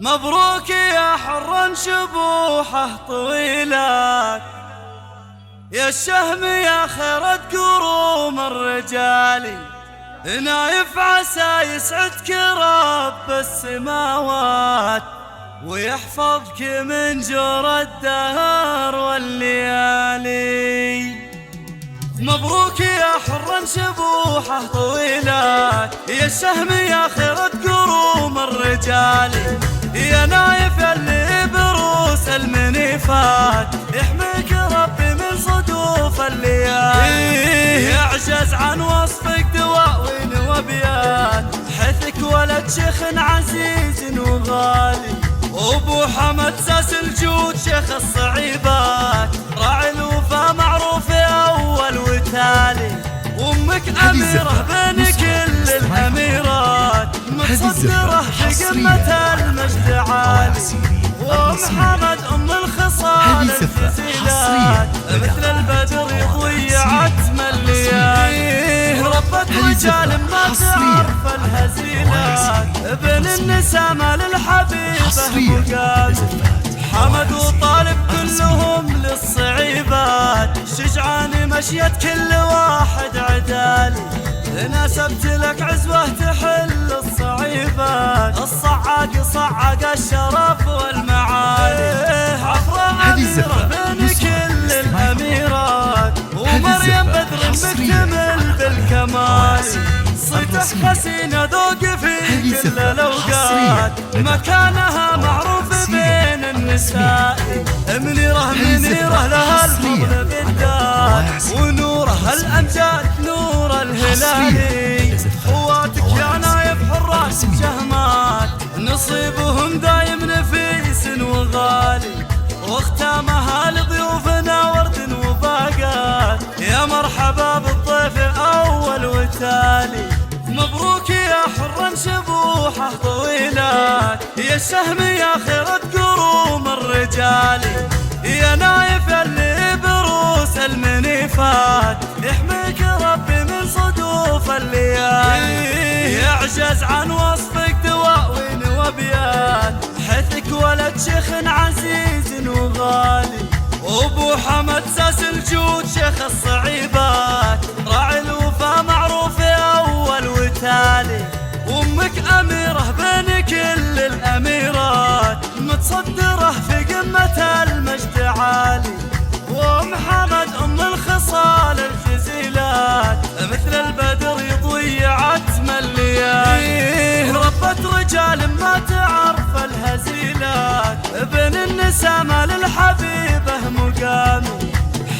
مبروك يا حرا شبوحه طويلات، يا الشهم يا خيرة قروم الرجال، نايف عسى يسعدك رب السماوات، ويحفظك من جور الدهر والليالي. مبروك يا حرا شبوحه طويلات، يا الشهم يا خيرة قروم الرجال، يا نايف اللي بروس المنيفات، يحميك ربي من صدوف الليالي. يعجز عن وصفك دواوين وابيات، حثك ولد شيخ عزيز وغالي، وابو حمد ساس الجود شيخ الصعيبات، راعي الوفا معروف اول وتالي، وامك اميره بين كل الاميرات، متصدره في قمه المجد عالي، وام حمد ام الخصال الجزيلات، مثل البدر يضوي عتم الليالي، ربة رجال ما تعرف الهزيلات، ابن النسامة للحبيبة مقابل، حمد وطالب كلهم للصعيبات، شجعان مشيت كل واحد عدالي، ناسبت لك عزوة تحل الصعيبات، الصعاق صعق الشرف والمعالي، عفرة أميرة بين كل الأميرات، ومريم بدر مكتمل بالكمال، صيتك حسينة ذوق في كل الأوقات، مكانها معروف بين النساء، منيرة لها الفضل بالذات، ونوره الأمجاد نور الهلالي، خواتك يا نايف حراس شهمات، نصيبهم دايم نفيس وغالي، واختامها لضيوفنا ورد وباقات، يا مرحبا بالضيف أول وتالي. مبروك يا حرا شبوحه طويلات، يا الشهم يا خيرة قروم الرجال، يا نايف اللي بروس المنيفات، يحميك ربي من صدوف الليالي. يعجز عن وصفك دواوين وابيات، حثك ولد شيخ عزيز وغالي، وابو حمد ساس الجود شيخ الصعيبات، راعي الوفا معروف اول وتالي، وامك اميره بين كل الاميرات، متصدره في قمه المجد عالي، وام حمد ام الخصال الجزيلات، مثل البدر يضوي عتم الليالي، ربة رجال ما تعرف الهزيلات، ابن النسامة للحبيبة مقامي،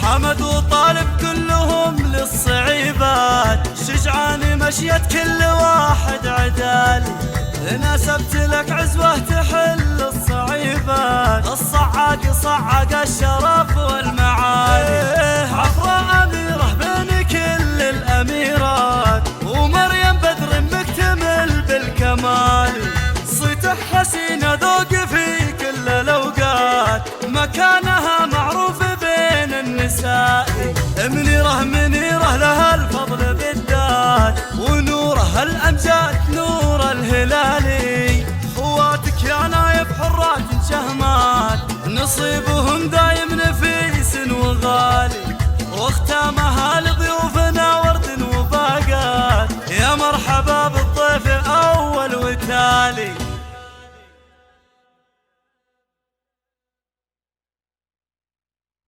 حمد وطالب كلهم للصعيبات، شجعان مشيت كل واحد عدالي، ناسبت لك عزوة تحل الصعيبات، الصعاق صعق الشرف والمعالي، عفرة أميرة بين كل الأميرات، ومريم بدر مكتمل بالكمال، صيتك حسينة ذوق في كل الأوقات، مكانها معروف بين النساء، منيرة لها الفضل بالذات، ونوره الأمجاد نور الهلال.